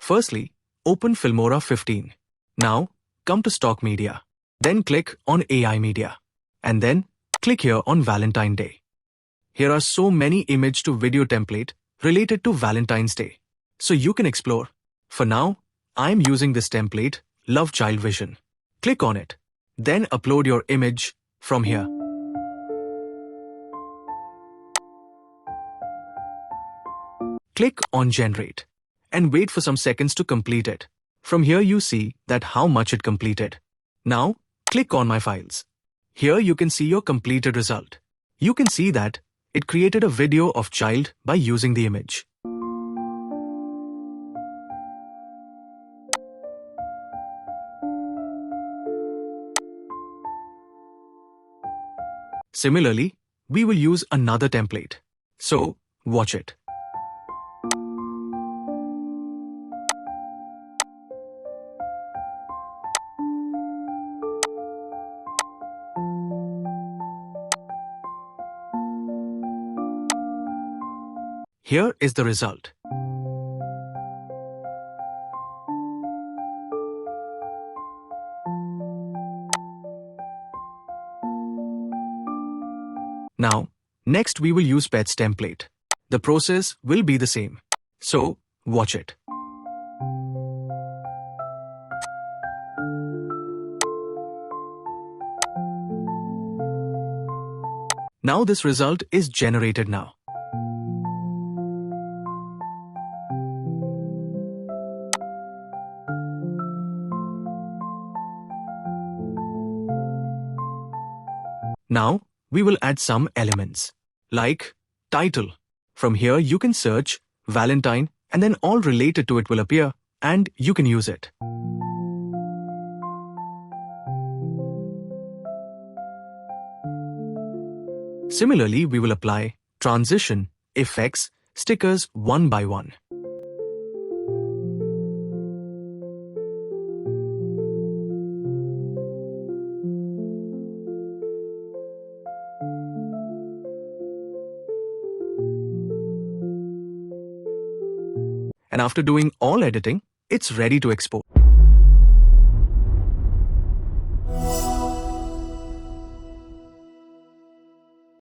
Firstly, open Filmora 15. Now, come to Stock Media. Then click on AI Media. And then, click here on Valentine Day. Here are so many image to video template related to Valentine's Day. So you can explore. For now, I'm using this template, Love Child Vision. Click on it. Then upload your image from here. Click on Generate and wait for some seconds to complete it. From here you see that how much it completed. Now, click on My Files. Here you can see your completed result. You can see that it created a video of child by using the image. Similarly, we will use another template. So, watch it. Here is the result. Now, next we will use Pets template. The process will be the same. So, watch it. Now this result is generated now. Now, we will add some elements, like title. From here you can search Valentine and then all related to it will appear and you can use it. Similarly, we will apply transition, effects, stickers one by one. And after doing all editing, it's ready to export.